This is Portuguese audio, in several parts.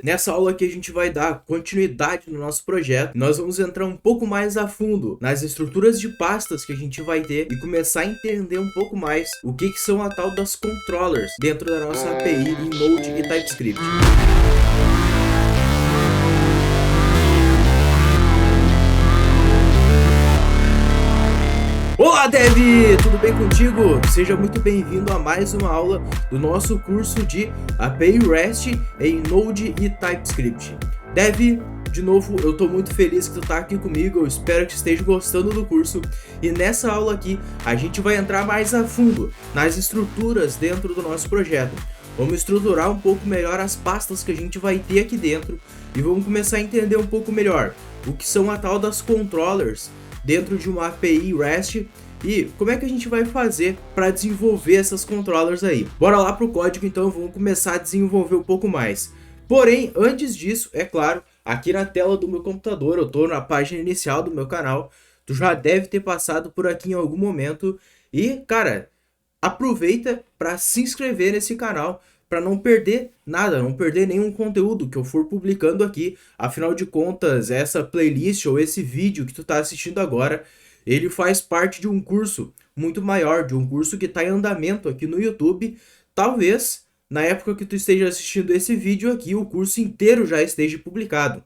Nessa aula aqui a gente vai dar continuidade no nosso projeto. Nós vamos entrar um pouco mais a fundo nas estruturas de pastas que a gente vai ter e começar a entender um pouco mais o que são a tal das controllers dentro da nossa API em Node e TypeScript. Olá, Dev! Tudo bem contigo? Seja muito bem-vindo a mais uma aula do nosso curso de API REST em Node e TypeScript. Dev, de novo, eu estou muito feliz que tu tá aqui comigo, eu espero que esteja gostando do curso. E nessa aula aqui, a gente vai entrar mais a fundo nas estruturas dentro do nosso projeto. Vamos estruturar um pouco melhor as pastas que a gente vai ter aqui dentro e vamos começar a entender um pouco melhor o que são a tal das controllers dentro de uma API REST e como é que a gente vai fazer para desenvolver essas controllers aí. Bora lá pro código então, vamos começar a desenvolver um pouco mais. Porém, antes disso, é claro, aqui na tela do meu computador, eu tô na página inicial do meu canal, tu já deve ter passado por aqui em algum momento e, cara, aproveita para se inscrever nesse canal para não perder nada, não perder nenhum conteúdo que eu for publicando aqui. Afinal de contas, essa playlist ou esse vídeo que tu tá assistindo agora, ele faz parte de um curso muito maior, de um curso que está em andamento aqui no YouTube. Talvez, na época que tu esteja assistindo esse vídeo aqui, o curso inteiro já esteja publicado.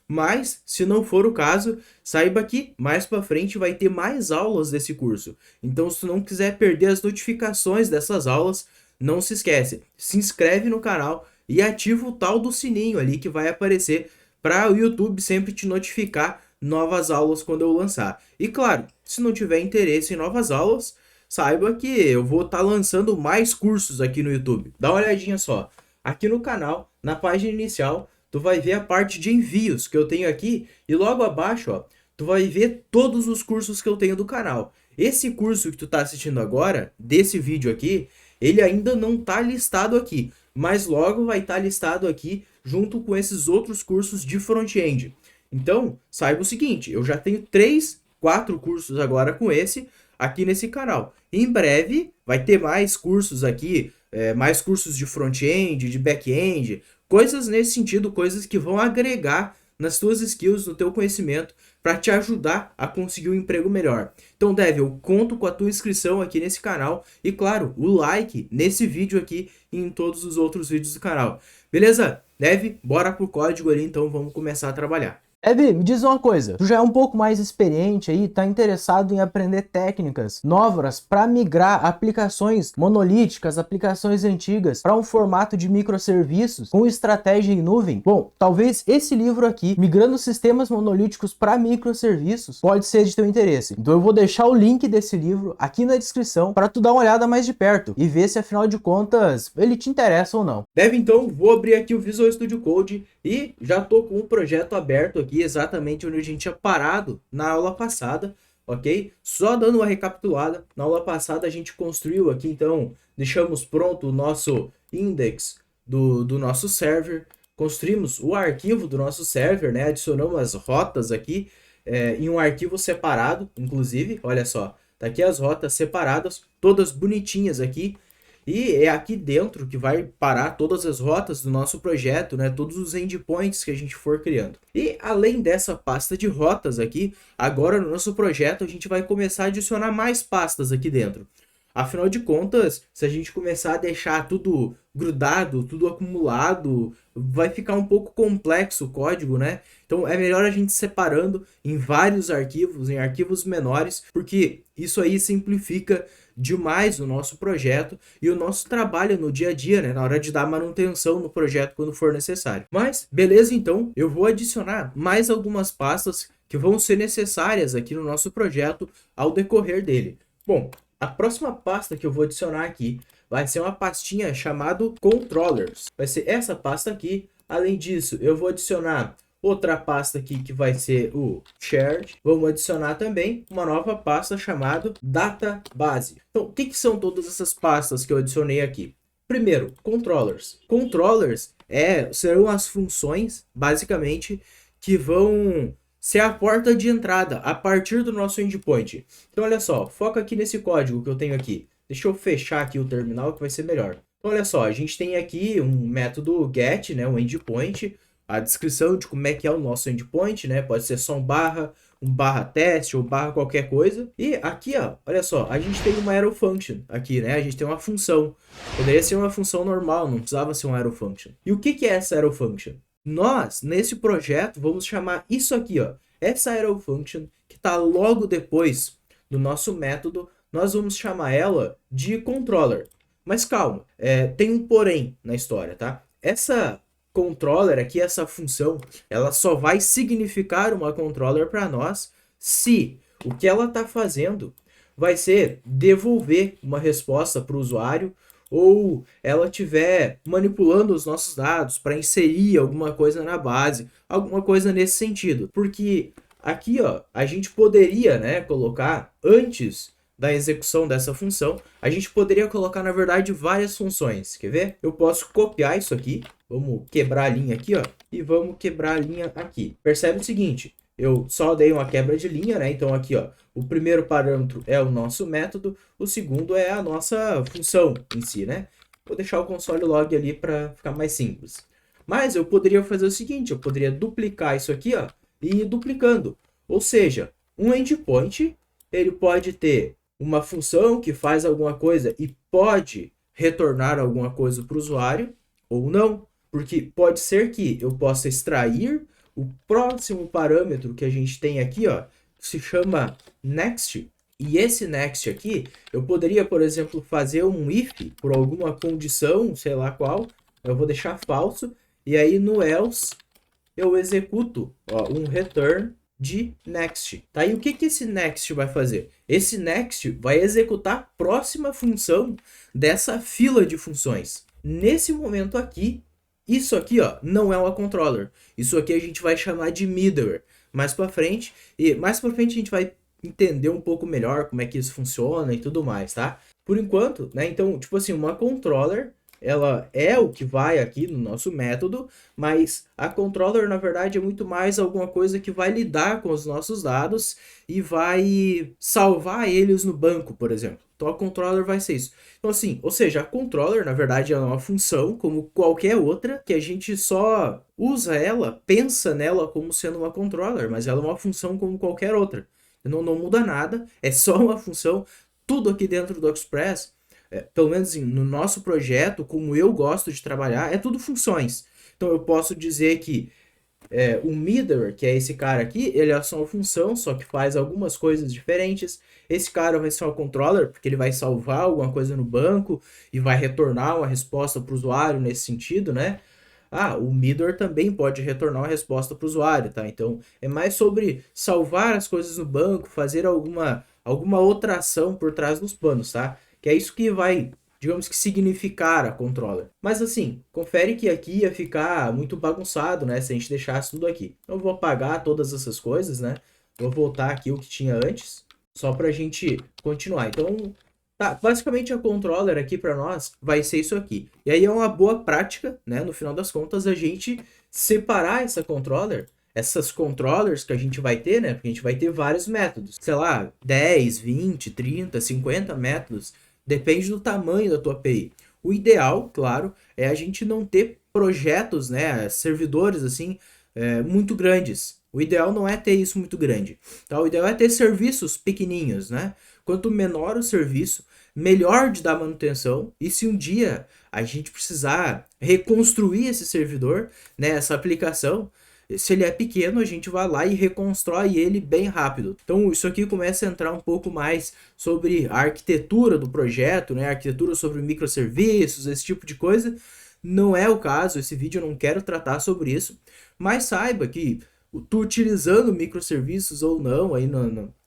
Mas, se não for o caso, saiba que mais para frente vai ter mais aulas desse curso. Então, se tu não quiser perder as notificações dessas aulas, não se esquece, se inscreve no canal e ativa o tal do sininho ali que vai aparecer para o YouTube sempre te notificar novas aulas quando eu lançar. E claro, se não tiver interesse em novas aulas, saiba que eu vou estar lançando mais cursos aqui no YouTube. Dá uma olhadinha só. Aqui no canal, na página inicial, tu vai ver a parte de envios que eu tenho aqui e logo abaixo, ó, tu vai ver todos os cursos que eu tenho do canal. Esse curso que tu tá assistindo agora, desse vídeo aqui, ele ainda não tá listado aqui, mas logo vai estar listado aqui junto com esses outros cursos de front-end. Então, saiba o seguinte, eu já tenho 4 cursos agora com esse aqui nesse canal. Em breve vai ter mais cursos aqui, mais cursos de front-end, de back-end, coisas nesse sentido, coisas que vão agregar nas tuas skills, no teu conhecimento, para te ajudar a conseguir um emprego melhor. Então, Dev, eu conto com a tua inscrição aqui nesse canal e, claro, o like nesse vídeo aqui e em todos os outros vídeos do canal. Beleza? Dev, bora pro código ali, então vamos começar a trabalhar. Evi, me diz uma coisa, tu já é um pouco mais experiente aí, tá interessado em aprender técnicas novas para migrar aplicações monolíticas, aplicações antigas para um formato de microserviços com estratégia em nuvem? Bom, talvez esse livro aqui, Migrando Sistemas Monolíticos para Microserviços, pode ser de teu interesse. Então eu vou deixar o link desse livro aqui na descrição para tu dar uma olhada mais de perto e ver se afinal de contas ele te interessa ou não. Dev, então, vou abrir aqui o Visual Studio Code e já tô com o projeto aberto aqui, exatamente onde a gente tinha parado na aula passada, ok? Só dando uma recapitulada, na aula passada a gente construiu aqui, então, deixamos pronto o nosso index do nosso server, construímos o arquivo do nosso server, né? Adicionamos as rotas aqui em um arquivo separado, inclusive, olha só, tá aqui as rotas separadas, todas bonitinhas aqui. E é aqui dentro que vai parar todas as rotas do nosso projeto, né? Todos os endpoints que a gente for criando. E além dessa pasta de rotas aqui, agora no nosso projeto a gente vai começar a adicionar mais pastas aqui dentro. Afinal de contas, se a gente começar a deixar tudo grudado, tudo acumulado, vai ficar um pouco complexo o código, né? Então é melhor a gente separando em vários arquivos, em arquivos menores, porque isso aí simplifica demais o nosso projeto e o nosso trabalho no dia a dia, né? Na hora de dar manutenção no projeto quando for necessário. Mas, beleza, então, eu vou adicionar mais algumas pastas que vão ser necessárias aqui no nosso projeto ao decorrer dele. Bom, a próxima pasta que eu vou adicionar aqui vai ser uma pastinha chamada Controllers. Vai ser essa pasta aqui. Além disso, eu vou adicionar outra pasta aqui que vai ser o Shared. Vamos adicionar também uma nova pasta chamada Database. Então, o que são todas essas pastas que eu adicionei aqui? Primeiro, Controllers. Controllers serão as funções, basicamente, que vão ser a porta de entrada a partir do nosso endpoint. Então, olha só, foca aqui nesse código que eu tenho aqui. Deixa eu fechar aqui o terminal que vai ser melhor. Então, olha só, a gente tem aqui um método get, né, um endpoint, a descrição de como é que é o nosso endpoint, né, pode ser só um barra teste ou barra qualquer coisa. E aqui, ó, olha só, a gente tem uma arrow function aqui, né, a gente tem uma função. Poderia ser uma função normal, não precisava ser uma arrow function. E o que é essa arrow function? Nós, nesse projeto, vamos chamar isso aqui, ó, essa arrow function, que está logo depois do nosso método, nós vamos chamar ela de controller. Mas calma, tem um porém na história, tá? Essa controller aqui, essa função, ela só vai significar uma controller para nós se o que ela está fazendo vai ser devolver uma resposta para o usuário ou ela estiver manipulando os nossos dados para inserir alguma coisa na base, alguma coisa nesse sentido. Porque aqui, ó, a gente poderia, né, colocar antes da execução dessa função, a gente poderia colocar, na verdade, várias funções. Quer ver? Eu posso copiar isso aqui. Vamos quebrar a linha aqui, ó. E vamos quebrar a linha aqui. Percebe o seguinte. Eu só dei uma quebra de linha, né? Então aqui, ó. O primeiro parâmetro é o nosso método. O segundo é a nossa função em si, né? Vou deixar o console log ali para ficar mais simples. Mas eu poderia fazer o seguinte. Eu poderia duplicar isso aqui, ó. E ir duplicando. Ou seja, um endpoint, ele pode ter uma função que faz alguma coisa e pode retornar alguma coisa para o usuário ou não, porque pode ser que eu possa extrair o próximo parâmetro que a gente tem aqui, ó, que se chama next, e esse next aqui, eu poderia, por exemplo, fazer um if por alguma condição, sei lá qual, eu vou deixar falso, e aí no else eu executo, ó, um return de next, tá? E o que esse next vai fazer? Esse next vai executar a próxima função dessa fila de funções. Nesse momento aqui, isso aqui, ó, não é uma controller. Isso aqui a gente vai chamar de middleware mais para frente. E mais para frente a gente vai entender um pouco melhor como é que isso funciona e tudo mais, tá? Por enquanto, né? Então, tipo assim, uma controller, ela é o que vai aqui no nosso método, mas a controller, na verdade, é muito mais alguma coisa que vai lidar com os nossos dados e vai salvar eles no banco, por exemplo. Então, a controller vai ser isso. Então, assim, ou seja, a controller, na verdade, é uma função como qualquer outra, que a gente só usa ela, pensa nela como sendo uma controller, mas ela é uma função como qualquer outra. Não muda nada, é só uma função. Tudo aqui dentro do Express, pelo menos no nosso projeto, como eu gosto de trabalhar, é tudo funções. Então eu posso dizer que o middleware, que é esse cara aqui, ele é só uma função, só que faz algumas coisas diferentes. Esse cara vai ser um controller, porque ele vai salvar alguma coisa no banco e vai retornar uma resposta para o usuário nesse sentido, né? Ah, o middleware também pode retornar uma resposta para o usuário, tá? Então é mais sobre salvar as coisas no banco, fazer alguma outra ação por trás dos panos, tá? Que é isso que vai, digamos que, significar a controller. Mas assim, confere que aqui ia ficar muito bagunçado, né? Se a gente deixasse tudo aqui. Então eu vou apagar todas essas coisas, né? Vou voltar aqui o que tinha antes, só pra gente continuar. Então, tá, basicamente a controller aqui para nós vai ser isso aqui. E aí é uma boa prática, né? No final das contas, a gente separar essa controller, essas controllers que a gente vai ter, né? Porque a gente vai ter vários métodos. Sei lá, 10, 20, 30, 50 métodos. Depende do tamanho da tua API. O ideal, claro, é a gente não ter projetos, né, servidores assim, muito grandes. O ideal não é ter isso muito grande. Tá? O ideal é ter serviços pequenininhos, né? Quanto menor o serviço, melhor de dar manutenção. E se um dia a gente precisar reconstruir esse servidor, né, essa aplicação, se ele é pequeno, a gente vai lá e reconstrói ele bem rápido. Então isso aqui começa a entrar um pouco mais sobre a arquitetura do projeto, né? A arquitetura sobre microserviços, esse tipo de coisa. Não é o caso, esse vídeo eu não quero tratar sobre isso, mas saiba que tu utilizando microserviços ou não aí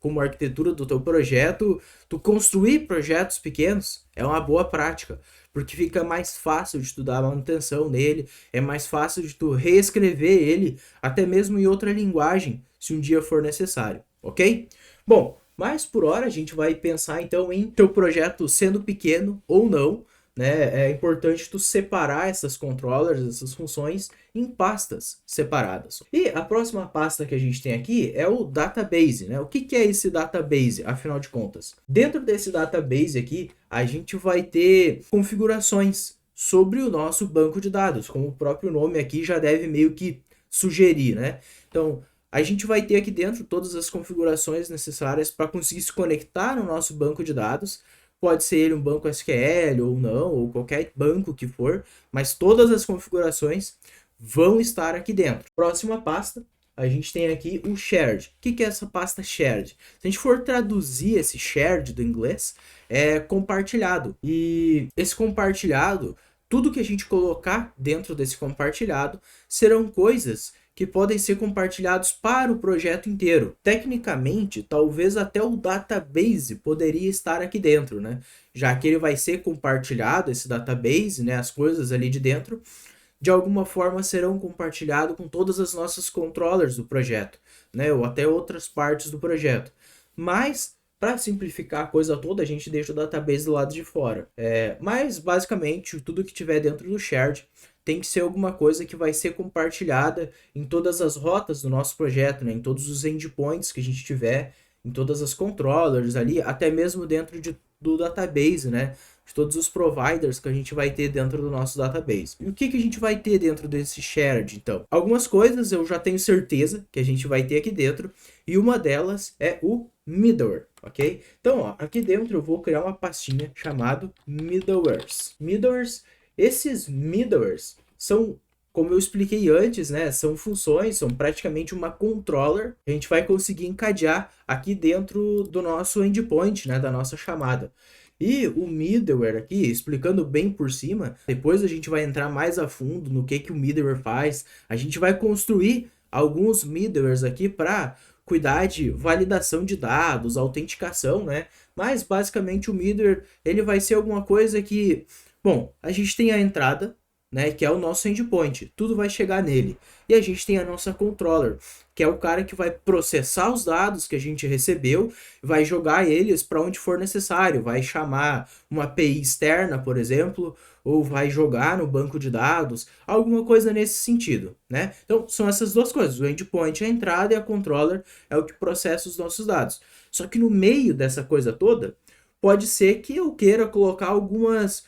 como arquitetura do teu projeto, tu construir projetos pequenos é uma boa prática, porque fica mais fácil de tu dar manutenção nele, é mais fácil de tu reescrever ele, até mesmo em outra linguagem, se um dia for necessário, ok? Bom, mas por hora a gente vai pensar então em teu projeto sendo pequeno ou não, né? É importante tu separar essas controllers, essas funções em pastas separadas. E a próxima pasta que a gente tem aqui é o database, né? O que é esse database, afinal de contas? Dentro desse database aqui, a gente vai ter configurações, sobre o nosso banco de dados, como o próprio nome aqui já deve meio que sugerir, né? Então, a gente vai ter aqui dentro todas as configurações necessárias para conseguir se conectar no nosso banco de dados. Pode ser ele um banco SQL ou não, ou qualquer banco que for, mas todas as configurações vão estar aqui dentro. Próxima pasta, a gente tem aqui o shared. O que é essa pasta shared? Se a gente for traduzir esse shared do inglês, é compartilhado. E esse compartilhado, tudo que a gente colocar dentro desse compartilhado serão coisas que podem ser compartilhados para o projeto inteiro. Tecnicamente, talvez até o database poderia estar aqui dentro, né? Já que ele vai ser compartilhado, esse database, né? As coisas ali de dentro, de alguma forma serão compartilhados com todas as nossas controllers do projeto, né? Ou até outras partes do projeto. Mas, para simplificar a coisa toda, a gente deixa o database do lado de fora. Mas, basicamente, tudo que tiver dentro do shared tem que ser alguma coisa que vai ser compartilhada em todas as rotas do nosso projeto, né? Em todos os endpoints que a gente tiver, em todas as controllers ali, até mesmo dentro do database, né? De todos os providers que a gente vai ter dentro do nosso database. E o que a gente vai ter dentro desse shared, então? Algumas coisas eu já tenho certeza que a gente vai ter aqui dentro, e uma delas é o middleware, ok? Então, ó, aqui dentro eu vou criar uma pastinha chamada middlewares. Esses middlewares são, como eu expliquei antes, né, são funções, são praticamente uma controller que a gente vai conseguir encadear aqui dentro do nosso endpoint, né, da nossa chamada. E o middleware aqui, explicando bem por cima, depois a gente vai entrar mais a fundo no que o middleware faz. A gente vai construir alguns middlewares aqui para cuidar de validação de dados, autenticação, né? Mas basicamente o middleware, ele vai ser alguma coisa que, bom, a gente tem a entrada, né, que é o nosso endpoint, tudo vai chegar nele. E a gente tem a nossa controller, que é o cara que vai processar os dados que a gente recebeu, vai jogar eles para onde for necessário, vai chamar uma API externa, por exemplo, ou vai jogar no banco de dados, alguma coisa nesse sentido, né? Então, são essas duas coisas, o endpoint é a entrada e a controller é o que processa os nossos dados. Só que no meio dessa coisa toda, pode ser que eu queira colocar algumas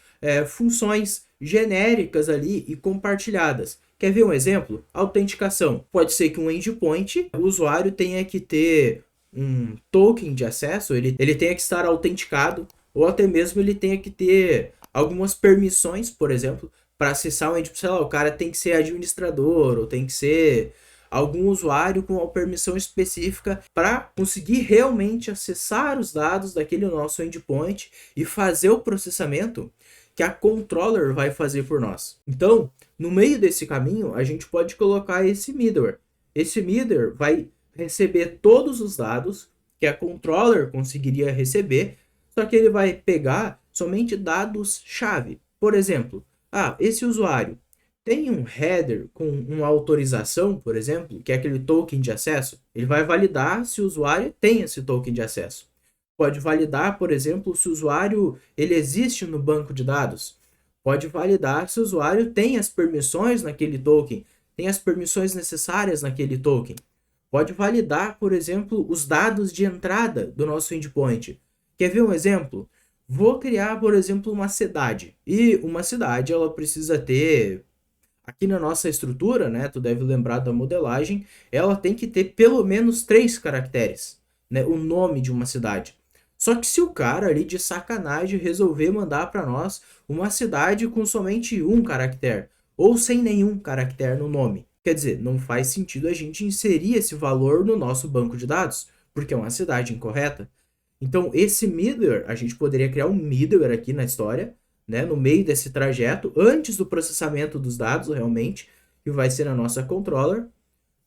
funções genéricas ali e compartilhadas. Quer ver um exemplo? Autenticação. Pode ser que um endpoint, o usuário tenha que ter um token de acesso, ele tenha que estar autenticado, ou até mesmo ele tenha que ter algumas permissões, por exemplo, para acessar um endpoint. Sei lá, o cara tem que ser administrador, ou tem que ser algum usuário com uma permissão específica para conseguir realmente acessar os dados daquele nosso endpoint e fazer o processamento que a controller vai fazer por nós. Então, no meio desse caminho, a gente pode colocar esse middleware. Esse middleware vai receber todos os dados que a controller conseguiria receber, só que ele vai pegar somente dados-chave. Por exemplo, esse usuário tem um header com uma autorização, por exemplo, que é aquele token de acesso. Ele vai validar se o usuário tem esse token de acesso. Pode validar, por exemplo, se o usuário ele existe no banco de dados. Pode validar se o usuário tem as permissões naquele token, tem as permissões necessárias naquele token. Pode validar, por exemplo, os dados de entrada do nosso endpoint. Quer ver um exemplo? Vou criar, por exemplo, uma cidade. E uma cidade, ela precisa ter, aqui na nossa estrutura, né, tu deve lembrar da modelagem, ela tem que ter pelo menos 3 caracteres, né, o nome de uma cidade. Só que se o cara ali de sacanagem resolver mandar para nós uma cidade com somente um caractere, ou sem nenhum caractere no nome, quer dizer, não faz sentido a gente inserir esse valor no nosso banco de dados, porque é uma cidade incorreta. Então, esse middleware, a gente poderia criar um middleware aqui na história, né, no meio desse trajeto, antes do processamento dos dados, realmente, que vai ser na nossa controller,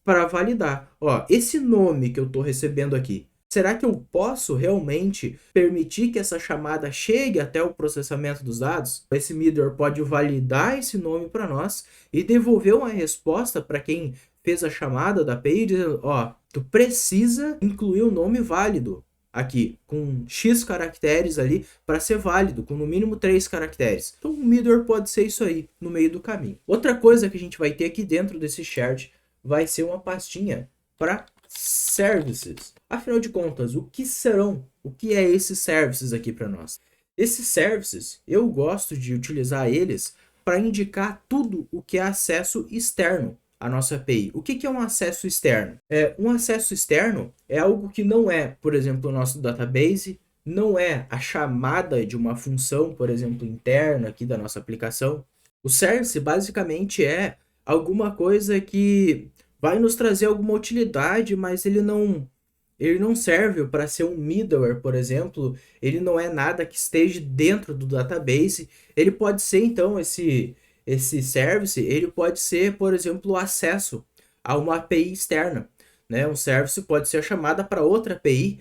para validar. Ó, esse nome que eu estou recebendo aqui, será que eu posso realmente permitir que essa chamada chegue até o processamento dos dados? Esse middleware pode validar esse nome para nós e devolver uma resposta para quem fez a chamada da API, dizendo, ó, tu precisa incluir o nome válido aqui, com X caracteres ali, para ser válido, com no mínimo 3 caracteres. Então o middleware pode ser isso aí, no meio do caminho. Outra coisa que a gente vai ter aqui dentro desse shared vai ser uma pastinha para services. Afinal de contas, o que serão? O que é esses services aqui para nós? Esses services, eu gosto de utilizar eles para indicar tudo o que é acesso externo à nossa API. O que é um acesso externo? Um acesso externo é algo que não é, por exemplo, o nosso database, não é a chamada de uma função, por exemplo, interna aqui da nossa aplicação. O service basicamente é alguma coisa que vai nos trazer alguma utilidade, mas ele não serve para ser um middleware, por exemplo. Ele não é nada que esteja dentro do database. Ele pode ser, então, esse service, ele pode ser, por exemplo, o acesso a uma API externa, né? Um service pode ser a chamada para outra API,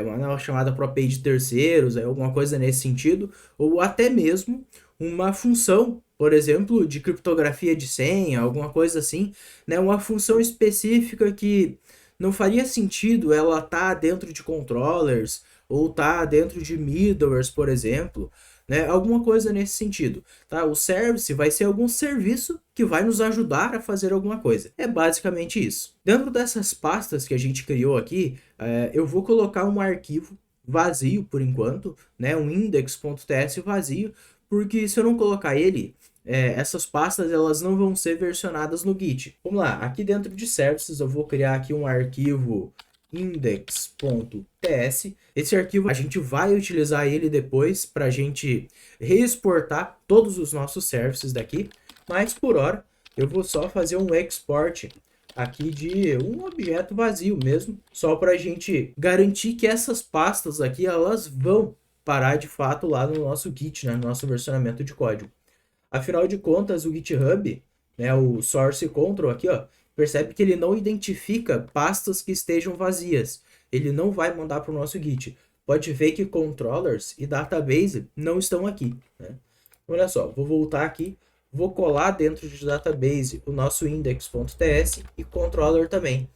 uma chamada para API de terceiros, alguma coisa nesse sentido, ou até mesmo uma função, por exemplo, de criptografia de senha, alguma coisa assim, né? Uma função específica que não faria sentido ela estar dentro de controllers ou estar dentro de middlewares, por exemplo, né? Alguma coisa nesse sentido, tá? O service vai ser algum serviço que vai nos ajudar a fazer alguma coisa. É basicamente isso. Dentro dessas pastas que a gente criou aqui, eu vou colocar um arquivo vazio por enquanto, né? Um index.ts vazio, porque se eu não colocar ele, essas pastas elas não vão ser versionadas no Git. Vamos lá, aqui dentro de services eu vou criar aqui um arquivo index.ts. Esse arquivo a gente vai utilizar ele depois para a gente reexportar todos os nossos services daqui, mas por hora eu vou só fazer um export aqui de um objeto vazio mesmo, só para a gente garantir que essas pastas aqui elas vão parar de fato lá no nosso Git, né, no nosso versionamento de código. Afinal de contas, o GitHub, né, o source control aqui, ó, percebe que ele não identifica pastas que estejam vazias. Ele não vai mandar para o nosso Git. Pode ver que controllers e database não estão aqui, né? Olha só, vou voltar aqui, vou colar dentro de database o nosso index.ts e controller também.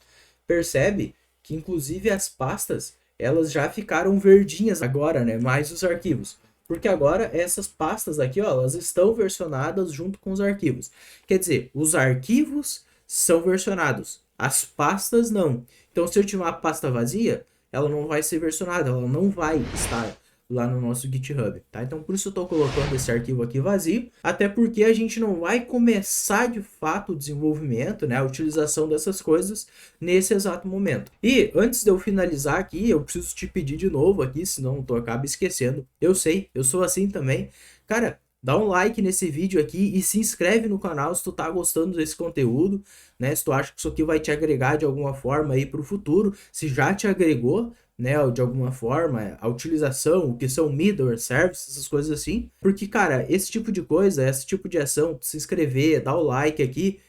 Percebe que inclusive as pastas elas já ficaram verdinhas agora, né? Mais os arquivos. Porque agora essas pastas aqui, ó, elas estão versionadas junto com os arquivos. Quer dizer, os arquivos são versionados, as pastas não. Então, se eu tiver uma pasta vazia, ela não vai ser versionada, ela não vai estar lá no nosso GitHub, tá? Então, por isso eu estou colocando esse arquivo aqui vazio, até porque a gente não vai começar de fato o desenvolvimento, né, a utilização dessas coisas nesse exato momento. E antes de eu finalizar aqui, eu preciso te pedir de novo aqui, senão tu acaba esquecendo. Eu sei, eu sou assim também. Cara, dá um like nesse vídeo aqui e se inscreve no canal se tu tá gostando desse conteúdo, né? Se tu acha que isso aqui vai te agregar de alguma forma aí pro futuro, se já te agregou, né, de alguma forma, a utilização, o que são middleware services, essas coisas assim. Porque, cara, esse tipo de coisa, esse tipo de ação, se inscrever, dar o like aqui,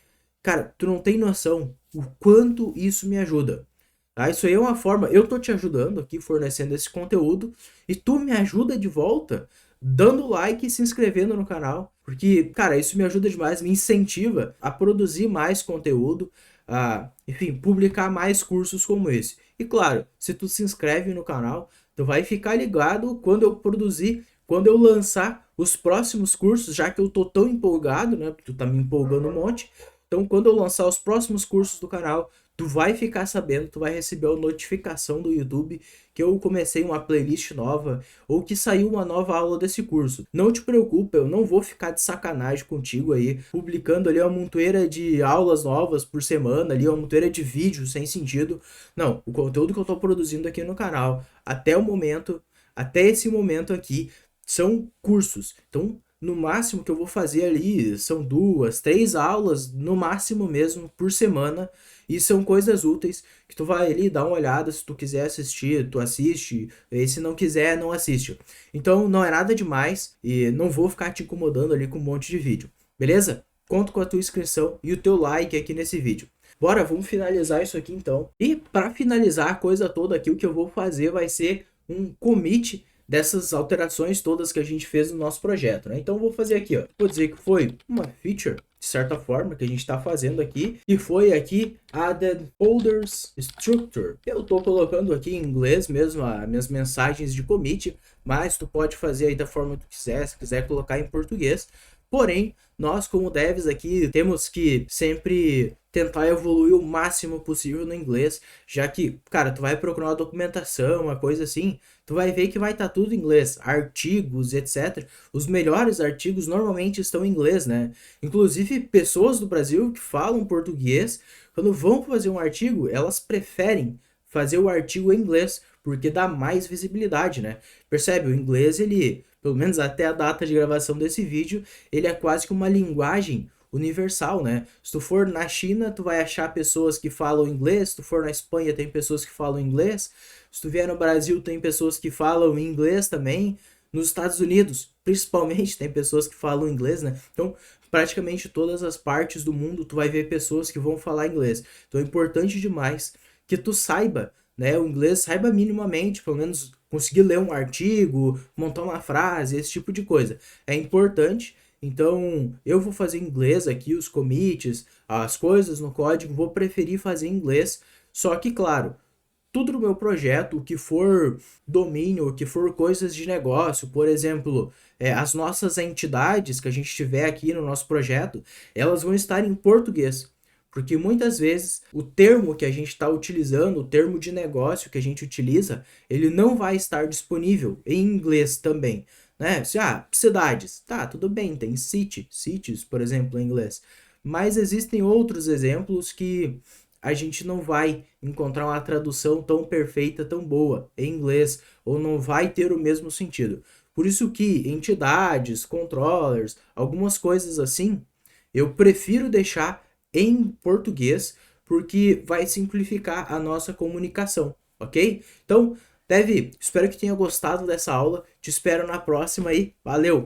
cara, tu não tem noção o quanto isso me ajuda. Tá? Isso aí é uma forma, eu tô te ajudando aqui, fornecendo esse conteúdo, e tu me ajuda de volta, dando like e se inscrevendo no canal, porque, cara, isso me ajuda demais, me incentiva a produzir mais conteúdo, a, enfim, publicar mais cursos como esse. E claro, se tu se inscreve no canal, tu vai ficar ligado quando eu produzir, quando eu lançar os próximos cursos, já que eu tô tão empolgado, né, porque tu tá me empolgando um monte. Então, quando eu lançar os próximos cursos do canal, tu vai ficar sabendo, tu vai receber a notificação do YouTube que eu comecei uma playlist nova ou que saiu uma nova aula desse curso. Não te preocupa, eu não vou ficar de sacanagem contigo aí, publicando ali uma montoeira de aulas novas por semana, ali uma montoeira de vídeos sem sentido. Não, o conteúdo que eu tô produzindo aqui no canal, até o momento, até esse momento aqui, são cursos. Então, no máximo que eu vou fazer ali são 2, 3 aulas, no máximo mesmo, por semana. E são coisas úteis que tu vai ali dar uma olhada, se tu quiser assistir, tu assiste, e se não quiser, não assiste. Então não é nada demais e não vou ficar te incomodando ali com um monte de vídeo, beleza? Conto com a tua inscrição e o teu like aqui nesse vídeo. Bora, vamos finalizar isso aqui então. E para finalizar a coisa toda aqui, o que eu vou fazer vai ser um commit dessas alterações todas que a gente fez no nosso projeto, né? Então eu vou fazer aqui, ó. Vou dizer que foi uma feature, de certa forma, que a gente está fazendo aqui, e foi aqui added folders structure. Eu tô colocando aqui em inglês mesmo as minhas mensagens de commit, mas tu pode fazer aí da forma que tu quiser, se quiser colocar em português. Porém, nós como devs aqui temos que sempre tentar evoluir o máximo possível no inglês, já que, cara, tu vai procurar uma documentação, uma coisa assim, tu vai ver que vai estar tudo em inglês, artigos, etc. Os melhores artigos normalmente estão em inglês, né? Inclusive, pessoas do Brasil que falam português, quando vão fazer um artigo, elas preferem fazer o artigo em inglês, porque dá mais visibilidade, né? Percebe? O inglês, ele, pelo menos até a data de gravação desse vídeo, ele é quase que uma linguagem universal, né? Se tu for na China, tu vai achar pessoas que falam inglês, se tu for na Espanha, tem pessoas que falam inglês, se tu vier no Brasil, tem pessoas que falam inglês também, nos Estados Unidos, principalmente, tem pessoas que falam inglês, né? Então, praticamente todas as partes do mundo, tu vai ver pessoas que vão falar inglês. Então, é importante demais que tu saiba, né, o inglês, saiba minimamente, pelo menos conseguir ler um artigo, montar uma frase, esse tipo de coisa. É importante. Então, eu vou fazer em inglês aqui os commits, as coisas no código, vou preferir fazer em inglês. Só que, claro, tudo no meu projeto, o que for domínio, o que for coisas de negócio, por exemplo, as nossas entidades que a gente tiver aqui no nosso projeto, elas vão estar em português. Porque muitas vezes o termo que a gente está utilizando, o termo de negócio que a gente utiliza, ele não vai estar disponível em inglês também, né? Cidades, tá, tudo bem, tem cities, por exemplo, em inglês. Mas existem outros exemplos que a gente não vai encontrar uma tradução tão perfeita, tão boa em inglês, ou não vai ter o mesmo sentido. Por isso que entidades, controllers, algumas coisas assim, eu prefiro deixar em português, porque vai simplificar a nossa comunicação, ok? Então, Dev, espero que tenha gostado dessa aula, te espero na próxima aí, valeu!